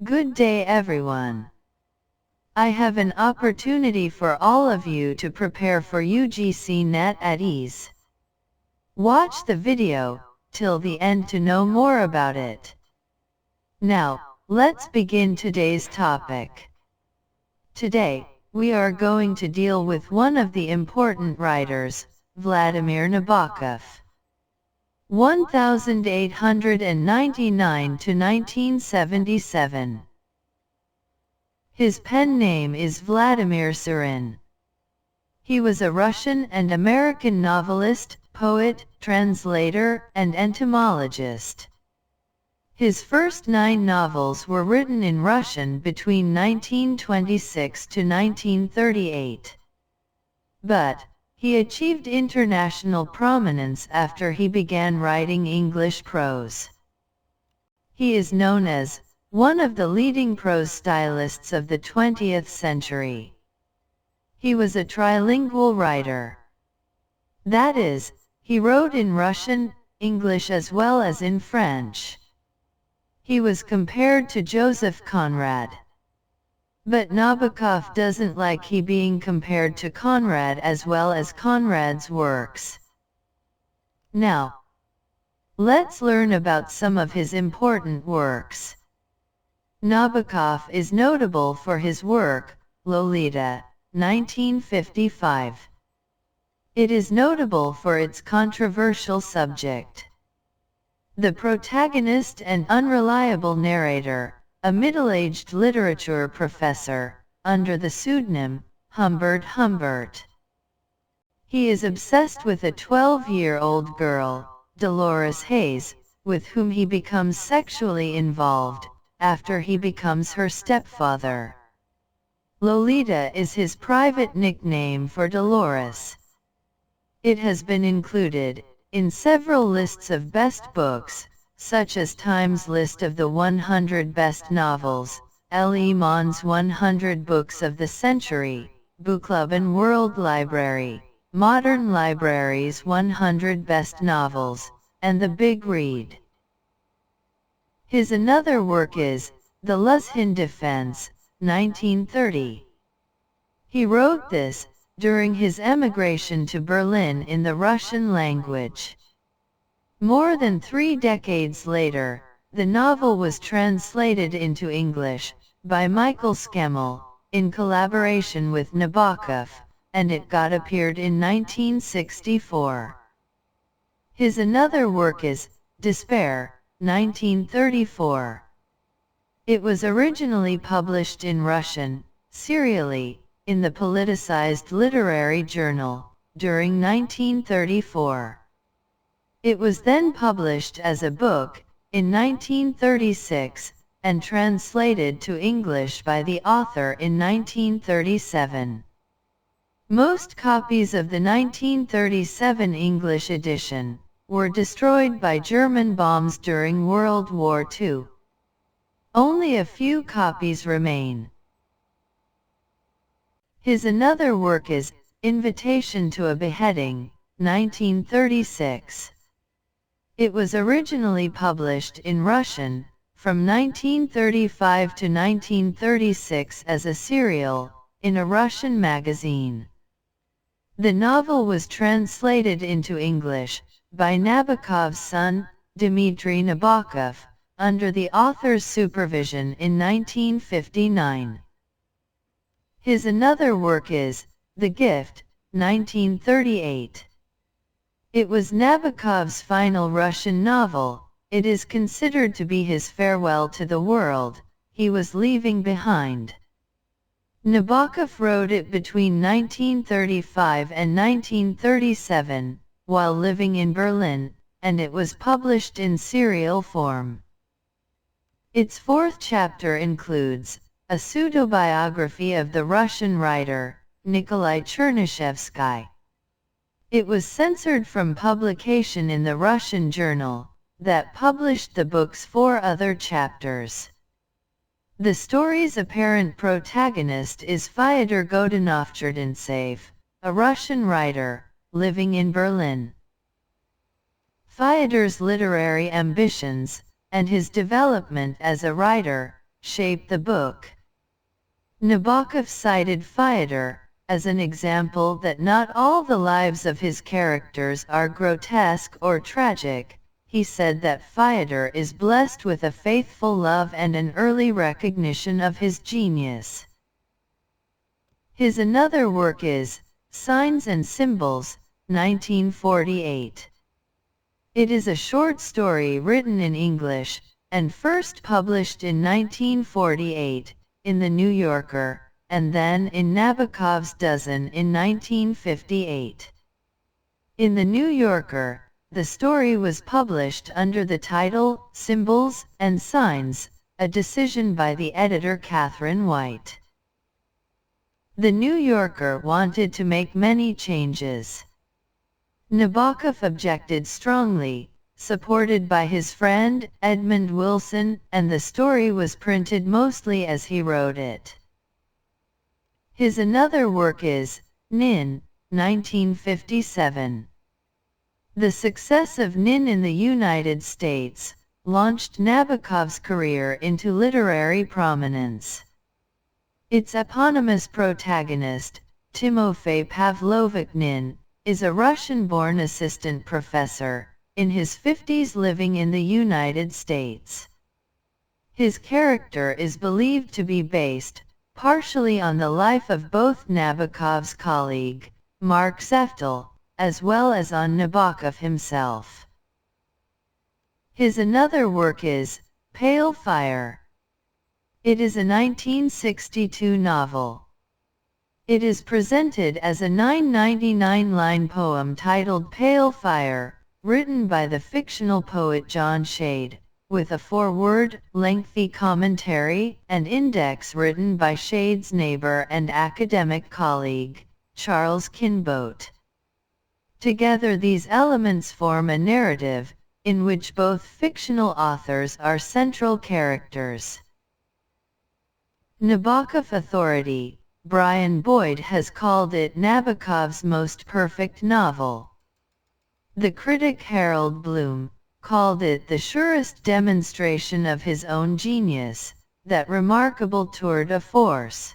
Good day everyone. I have an opportunity for all of you to prepare for UGC NET at ease. Watch the video till the end to know more about it. Now, let's begin today's topic. Today, we are going to deal with one of the important writers, Vladimir Nabokov. 1899 to 1977. His pen name is Vladimir Surin. He was a Russian and American novelist, poet, translator, and entomologist. His first 9 novels were written in Russian between 1926 to 1938. But he achieved international prominence after he began writing English prose. He is known as one of the leading prose stylists of the 20th century. He was a trilingual writer. That is, he wrote in Russian, English as well as in French. He was compared to Joseph Conrad. But Nabokov doesn't like he being compared to Conrad as well as Conrad's works. Now, let's learn about some of his important works. Nabokov is notable for his work, Lolita, 1955. It is notable for its controversial subject. The protagonist and unreliable narrator, a middle-aged literature professor, under the pseudonym Humbert. He is obsessed with a 12-year-old girl, Dolores Hayes, with whom he becomes sexually involved, after he becomes her stepfather. Lolita is his private nickname for Dolores. It has been included in several lists of best books, such as Time's list of the 100 best novels, Le Mond's 100 books of the century, Book Club and World Library, Modern Library's 100 best novels, and The Big Read. His another work is The Luzhin Defense, 1930. He wrote this during his emigration to Berlin in the Russian language. More than 3 decades later, the novel was translated into English by Michael Schemmel, in collaboration with Nabokov, and it got appeared in 1964. His another work is Despair, 1934. It was originally published in Russian, serially, in the politicized literary journal, during 1934. It was then published as a book, in 1936, and translated to English by the author in 1937. Most copies of the 1937 English edition were destroyed by German bombs during World War II. Only a few copies remain. His another work is Invitation to a Beheading, 1936. It was originally published in Russian, from 1935 to 1936 as a serial, in a Russian magazine. The novel was translated into English by Nabokov's son, Dmitry Nabokov, under the author's supervision in 1959. His another work is The Gift, 1938. It was Nabokov's final Russian novel. It is considered to be his farewell to the world he was leaving behind. Nabokov wrote it between 1935 and 1937, while living in Berlin, and it was published in serial form. Its 4th chapter includes a pseudo-biography of the Russian writer, Nikolai Chernyshevsky. It was censored from publication in the Russian journal that published the book's 4 other chapters. The story's apparent protagonist is Fyodor Godunov-Cherdintsev, a Russian writer, living in Berlin. Fyodor's literary ambitions, and his development as a writer, shape the book. Nabokov cited Fyodor as an example that not all the lives of his characters are grotesque or tragic. He said that Fyodor is blessed with a faithful love and an early recognition of his genius. His another work is Signs and Symbols, 1948. It is a short story written in English, and first published in 1948, in The New Yorker, and then in Nabokov's Dozen in 1958. In The New Yorker, the story was published under the title, Symbols and Signs, a decision by the editor Catherine White. The New Yorker wanted to make many changes. Nabokov objected strongly, supported by his friend Edmund Wilson, and the story was printed mostly as he wrote it. His another work is Nin, 1957. The success of Nin in the United States launched Nabokov's career into literary prominence. Its eponymous protagonist, Timofey Pavlovich Nin, is a Russian-born assistant professor, in his 50s living in the United States. His character is believed to be based, partially on the life of both Nabokov's colleague, Mark Seftel, as well as on Nabokov himself. His another work is Pale Fire. It is a 1962 novel. It is presented as a 999-line poem titled Pale Fire, written by the fictional poet John Shade, with a foreword, lengthy commentary, and index written by Shade's neighbor and academic colleague, Charles Kinbote. Together these elements form a narrative, in which both fictional authors are central characters. Nabokov authority, Brian Boyd has called it Nabokov's most perfect novel. The critic Harold Bloom called it the surest demonstration of his own genius, that remarkable tour de force.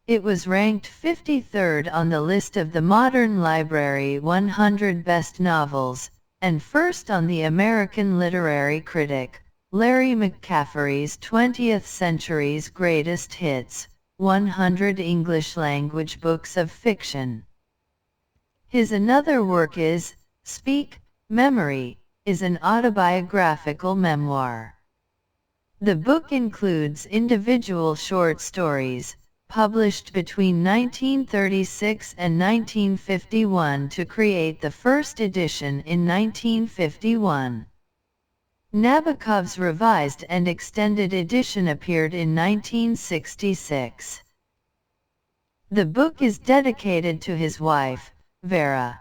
It was ranked 53rd on the list of the Modern Library 100 Best Novels, and first on the American literary critic, Larry McCaffery's 20th Century's Greatest Hits, 100 English-language books of fiction. His another work is, Speak, Memory, is an autobiographical memoir. The book includes individual short stories, published between 1936 and 1951 to create the first edition in 1951. Nabokov's revised and extended edition appeared in 1966. The book is dedicated to his wife, Vera.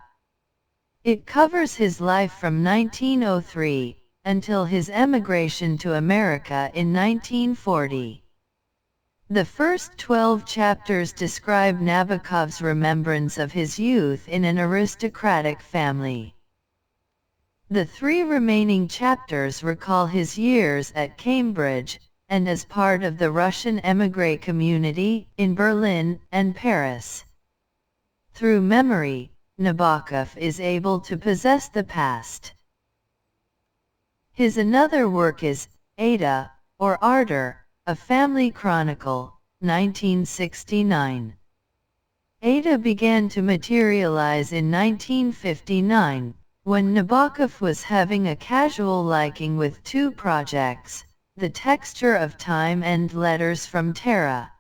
It covers his life from 1903 until his emigration to America in 1940. The first 12 chapters describe Nabokov's remembrance of his youth in an aristocratic family. The 3 remaining chapters recall his years at Cambridge, and as part of the Russian émigré community in Berlin and Paris. Through memory, Nabokov is able to possess the past. His another work is Ada, or Ardor, A Family Chronicle, 1969. Ada began to materialize in 1959, when Nabokov was having a casual liking with 2 projects, The Texture of Time and Letters from Terra.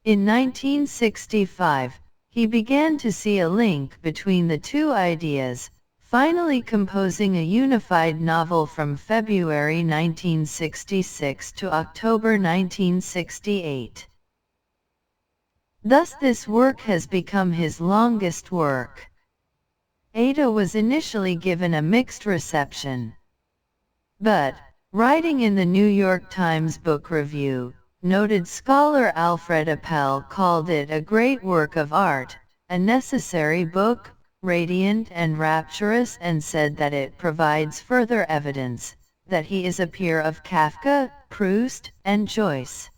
In 1965, he began to see a link between the 2 ideas, finally composing a unified novel from February 1966 to October 1968. Thus this work has become his longest work. Ada was initially given a mixed reception. But, writing in the New York Times Book Review, noted scholar Alfred Appel called it a great work of art, a necessary book, radiant and rapturous, and said that it provides further evidence that he is a peer of Kafka, Proust, and Joyce.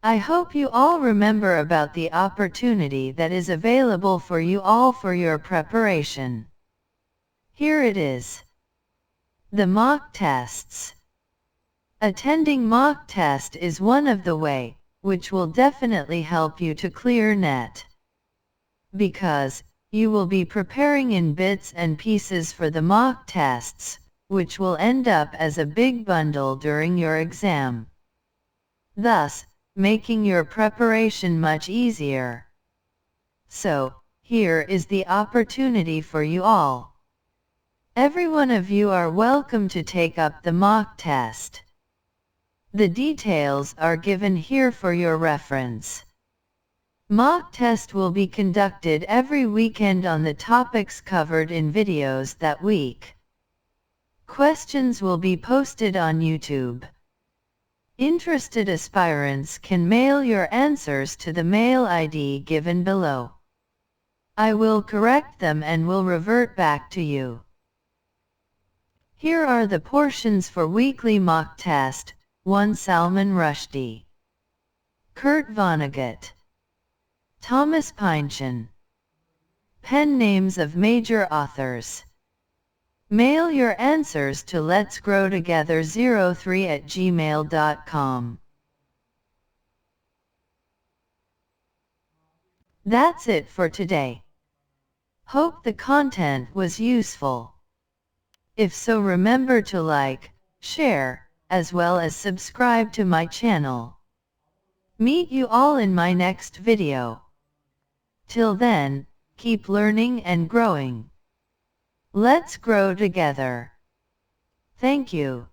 I hope you all remember about the opportunity that is available for you all for your preparation. Here it is. The mock tests. Attending mock test is one of the way, which will definitely help you to clear NET. Because, you will be preparing in bits and pieces for the mock tests, which will end up as a big bundle during your exam. Thus, making your preparation much easier. So, here is the opportunity for you all. Every one of you are welcome to take up the mock test. The details are given here for your reference. Mock test will be conducted every weekend on the topics covered in videos that week. Questions will be posted on YouTube. Interested aspirants can mail your answers to the mail ID given below. I will correct them and will revert back to you. Here are the portions for weekly mock test. 1. Salman Rushdie, Kurt Vonnegut, Thomas Pynchon. Pen names of major authors. Mail your answers to letsgrowtogether03@gmail.com. That's it for today. Hope the content was useful. If so, remember to like, share, as well as subscribe to my channel. Meet you all in my next video. Till then, keep learning and growing. Let's grow together. Thank you.